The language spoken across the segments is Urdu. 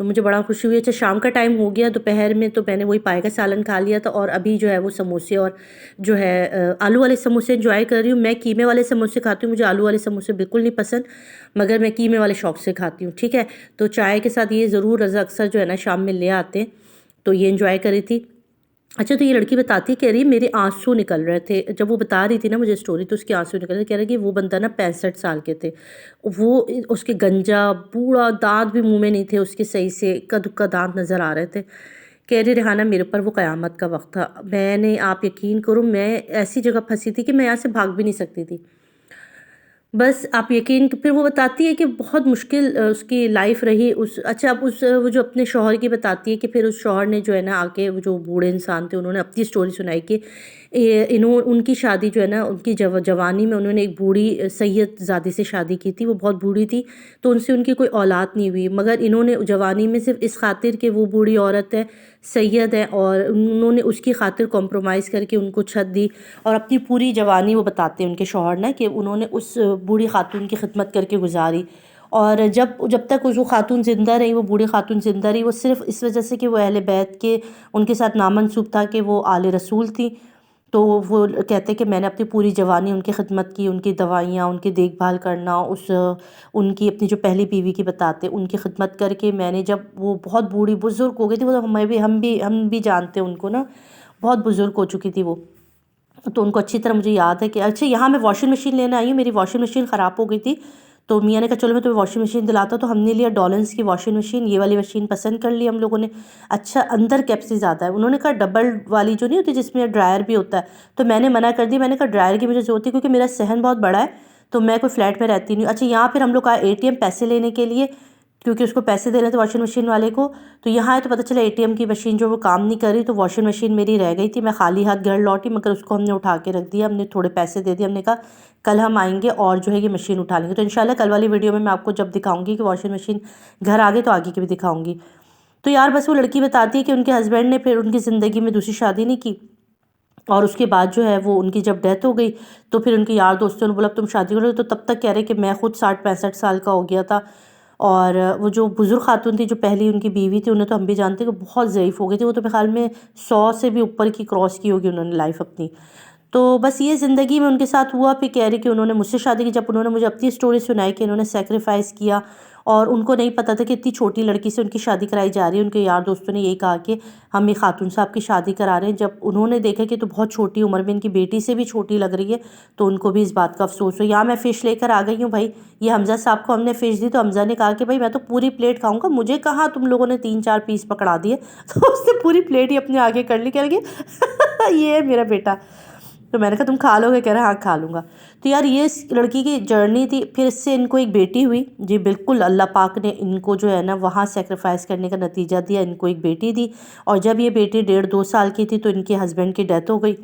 تو مجھے بڑا خوشی ہوئی. اچھا شام کا ٹائم ہو گیا, دوپہر میں تو میں نے وہی پائے کا سالن کھا لیا تھا, اور ابھی جو ہے وہ سموسے اور جو ہے آلو والے سموسے انجوائے کر رہی ہوں. میں قیمے والے سموسے کھاتی ہوں, مجھے آلو والے سموسے بالکل نہیں پسند, مگر میں قیمے والے شوق سے کھاتی ہوں. ٹھیک ہے, تو چائے کے ساتھ یہ ضرور رضا اکثر جو ہے نا شام میں لے آتے ہیں, تو یہ انجوائے کر رہی تھی. اچھا تو یہ لڑکی بتاتی کہہ رہی میرے آنسو نکل رہے تھے جب وہ بتا رہی تھی نا مجھے سٹوری, تو اس کے آنسو نکل رہے تھے. کہہ رہے کہ وہ بندہ نا 65 سال کے تھے, وہ اس کے گنجا بوڑھا, دانت بھی منہ میں نہیں تھے اس کے صحیح سے, اکا دکا دانت نظر آ رہے تھے. کہہ رہی ریحانہ میرے اوپر وہ قیامت کا وقت تھا, میں نے, آپ یقین کرو میں ایسی جگہ پھنسی تھی کہ میں یہاں سے بھاگ بھی نہیں سکتی تھی. بس آپ یقین, پھر وہ بتاتی ہے کہ بہت مشکل اس کی لائف رہی. اچھا اب وہ جو اپنے شوہر کی بتاتی ہے کہ پھر اس شوہر نے جو ہے نا آ کے, وہ جو بوڑھے انسان تھے, انہوں نے اپنی سٹوری سنائی کہ ان کی شادی جو ہے نا, ان کی جوانی میں انہوں نے ایک بوڑھی سید زادی سے شادی کی تھی. وہ بہت بوڑھی تھی تو ان سے ان کی کوئی اولاد نہیں ہوئی, مگر انہوں نے جوانی میں صرف اس خاطر کہ وہ بوڑھی عورت ہے, سید ہے, اور انہوں نے اس کی خاطر کمپرومائز کر کے ان کو چھت دی, اور اپنی پوری جوانی وہ بتاتے ہیں ان کے شوہر نے کہ انہوں نے اس بوڑھی خاتون کی خدمت کر کے گزاری. اور جب تک وہ خاتون زندہ رہی, وہ بوڑھی خاتون زندہ رہی, وہ صرف اس وجہ سے کہ وہ اہل بیت کے ان کے ساتھ نامنسوب تھا کہ وہ آل رسول تھی. تو وہ کہتے کہ میں نے اپنی پوری جوانی ان کی خدمت کی, ان کی دوائیاں, ان کی دیکھ بھال کرنا, ان کی اپنی جو پہلی بیوی کی بتاتے ان کی خدمت کر کے میں نے, جب وہ بہت بوڑھی بزرگ ہو گئی تھی, وہ ہم بھی جانتے ہیں ان کو نا, بہت بزرگ ہو چکی تھی وہ, تو ان کو اچھی طرح مجھے یاد ہے کہ اچھا یہاں میں واشنگ مشین لینے آئی ہوں, میری واشنگ مشین خراب ہو گئی تھی, تو میاں نے کہا چلو میں تمہیں واشنگ مشین دلاتا ہوں, تو ہم نے لیا ڈولنس کی واشنگ مشین. یہ والی مشین پسند کر لی ہم لوگوں نے. اچھا اندر کیپسی زیادہ ہے, انہوں نے کہا ڈبل والی جو نہیں ہوتی جس میں ڈرائر بھی ہوتا ہے, تو میں نے منع کر دی. میں نے کہا ڈرائر کی مجھے ضرورت ہے کیونکہ میرا صحن بہت بڑا ہے, تو میں کوئی فلیٹ میں رہتی نہیں ہوں. اچھا یہاں پھر ہم لوگ آئے ATM پیسے لینے کے لیے, کیونکہ اس کو پیسے دینے تھے واشنگ مشین والے کو. تو یہاں ہے تو پتہ چلا ATM کی مشین جو وہ کام نہیں کر رہی, تو واشنگ مشین میری رہ گئی تھی. میں خالی ہاتھ گھر لوٹی, مگر اس کو ہم نے اٹھا کے رکھ دیا, ہم نے تھوڑے پیسے دے دیے, ہم نے کہا کل ہم آئیں گے اور جو ہے یہ مشین اٹھا لیں گے. تو انشاءاللہ کل والی ویڈیو میں آپ کو جب دکھاؤں گی کہ واشنگ مشین گھر آگے, تو آگے کی بھی دکھاؤں گی. تو یار بس وہ لڑکی بتاتی ہے کہ ان کے ہسبینڈ نے پھر ان کی زندگی میں دوسری شادی نہیں کی, اور اس کے بعد جو ہے وہ ان کی جب ڈیتھ ہو گئی, تو پھر ان کے یار دوستوں نے بولا تم شادی کرو. تو تب تک کہہ رہے کہ میں خود 60-65 سال کا ہو گیا تھا, اور وہ جو بزرگ خاتون تھی جو پہلی ان کی بیوی تھی, انہیں تو ہم بھی جانتے ہیں کہ بہت ضعیف ہو گئی تھی. وہ تو میرے خیال میں 100 سے بھی اوپر کی کراس کی ہوگی انہوں نے لائف اپنی. تو بس یہ زندگی میں ان کے ساتھ ہوا. پھر کہہ رہی کہ انہوں نے مجھ سے شادی کی, جب انہوں نے مجھے اپنی سٹوری سنائی کہ انہوں نے سیکریفائس کیا, اور ان کو نہیں پتہ تھا کہ اتنی چھوٹی لڑکی سے ان کی شادی کرائی جا رہی ہے. ان کے یار دوستوں نے یہی کہا کہ ہم ایک خاتون صاحب کی شادی کرا رہے ہیں. جب انہوں نے دیکھا کہ تو بہت چھوٹی عمر میں ان کی بیٹی سے بھی چھوٹی لگ رہی ہے, تو ان کو بھی اس بات کا افسوس ہو. یہاں میں فش لے کر آ گئی ہوں بھائی, یہ حمزہ صاحب کو ہم نے فش دی, تو حمزہ نے کہا کہ بھائی میں تو پوری پلیٹ کھاؤں گا, مجھے کہاں تم لوگوں نے 3-4 پیس پکڑا دیے. تو اس نے پوری پلیٹ ہی اپنے آگے کر لی, کہہ لگی یہ ہے میرا بیٹا. تو میں نے کہا تم کھا لو گے؟ کہہ رہا ہاں کھا لوں گا. تو یار یہ اس لڑکی کی جرنی تھی. پھر اس سے ان کو ایک بیٹی ہوئی, جی بالکل اللہ پاک نے ان کو جو ہے نا وہاں سیکریفائس کرنے کا نتیجہ دیا, ان کو ایک بیٹی دی. اور جب یہ بیٹی 1.5-2 سال کی تھی تو ان کے ہسبینڈ کی ڈیتھ ہو گئی.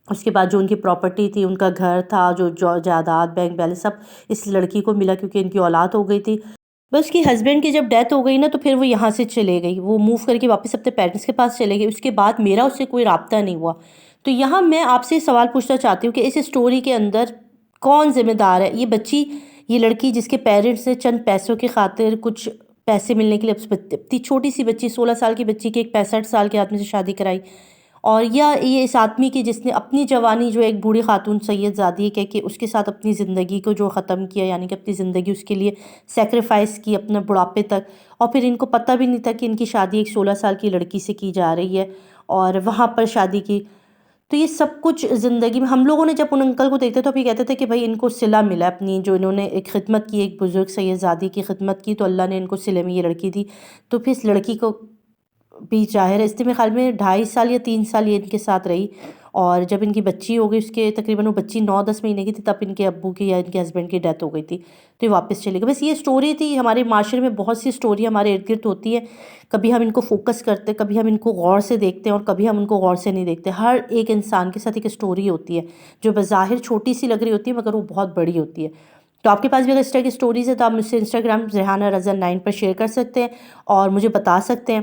اس کے بعد جو ان کی پراپرٹی تھی, ان کا گھر تھا, جو جائیداد, بینک بیلنس, سب اس لڑکی کو ملا کیونکہ ان کی اولاد ہو گئی تھی. بس کی ہسبینڈ کی جب ڈیتھ ہو گئی نا, تو پھر وہ یہاں سے چلے گئی, وہ موو کر کے واپس اپنے پیرنٹس کے پاس چلے گئی. اس کے بعد میرا اس سے کوئی رابطہ نہیں ہوا. تو یہاں میں آپ سے سوال پوچھنا چاہتی ہوں کہ اس اسٹوری کے اندر کون ذمہ دار ہے؟ یہ بچی, یہ لڑکی جس کے پیرنٹس نے چند پیسوں کی خاطر, کچھ پیسے ملنے کے لیے اتنی چھوٹی سی بچی, 16 سال کی بچی کی ایک 65 سال کے آدمی سے شادی کرائی, اور یا یہ اس آدمی کی جس نے اپنی جوانی جو ایک بوڑھی خاتون سید زادی کہہ کے اس کے ساتھ اپنی زندگی کو جو ختم کیا, یعنی کہ اپنی زندگی اس کے لیے سیکریفائس کی اپنے بڑھاپے تک, اور پھر ان کو پتہ بھی نہیں تھا کہ ان کی شادی ایک 16 سال کی لڑکی سے کی جا رہی ہے, اور وہاں پر شادی کی. تو یہ سب کچھ زندگی میں ہم لوگوں نے جب ان انکل کو دیکھتے تو ابھی کہتے تھے کہ بھائی ان کو صلہ ملا اپنی, جو انہوں نے ایک خدمت کی, ایک بزرگ سید زادی کی خدمت کی, تو اللہ نے ان کو صلے میں یہ لڑکی دی. تو پھر اس لڑکی کو بھی ظاہر ہے, اس میرے خیال میں 2.5 سال یا 3 سال یہ ان کے ساتھ رہی, اور جب ان کی بچی ہو گئی, اس کے تقریباً وہ بچی 9-10 مہینے کی تھی, تب ان کے ابو کی یا ان کے ہسبینڈ کی ڈیتھ ہو گئی تھی, تو یہ واپس چلے گئے. بس یہ سٹوری تھی. ہمارے معاشرے میں بہت سی سٹوری ہمارے ارد گرد ہوتی ہے, کبھی ہم ان کو فوکس کرتے, کبھی ہم ان کو غور سے دیکھتے ہیں, اور کبھی ہم ان کو غور سے نہیں دیکھتے. ہر ایک انسان کے ساتھ ایک سٹوری ہوتی ہے جو بظاہر چھوٹی سی لگ رہی ہوتی ہے, مگر وہ بہت بڑی ہوتی ہے. تو آپ کے پاس بھی اگر اس طرح کی سٹوریز ہے تو آپ مجھ سے انسٹاگرام ریحانہ رضا 9 پر شیئر کر سکتے ہیں, اور مجھے بتا سکتے ہیں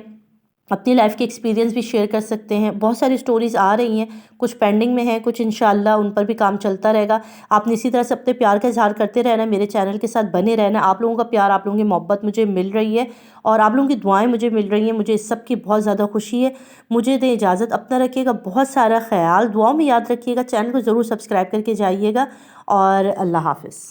اپنی لائف کے ایکسپیرینس بھی شیئر کر سکتے ہیں. بہت ساری سٹوریز آ رہی ہیں، کچھ پینڈنگ میں ہیں، کچھ انشاءاللہ ان پر بھی کام چلتا رہے گا. آپ نے اسی طرح سے اپنے پیار کا اظہار کرتے رہنا، میرے چینل کے ساتھ بنے رہنا. آپ لوگوں کا پیار، آپ لوگوں کی محبت مجھے مل رہی ہے اور آپ لوگوں کی دعائیں مجھے مل رہی ہیں. مجھے اس سب کی بہت زیادہ خوشی ہے. مجھے دیں اجازت، اپنا رکھیے گا بہت سارا خیال، دعاؤں میں یاد رکھیے گا. چینل کو ضرور سبسکرائب کر کے جائیے گا اور اللہ حافظ.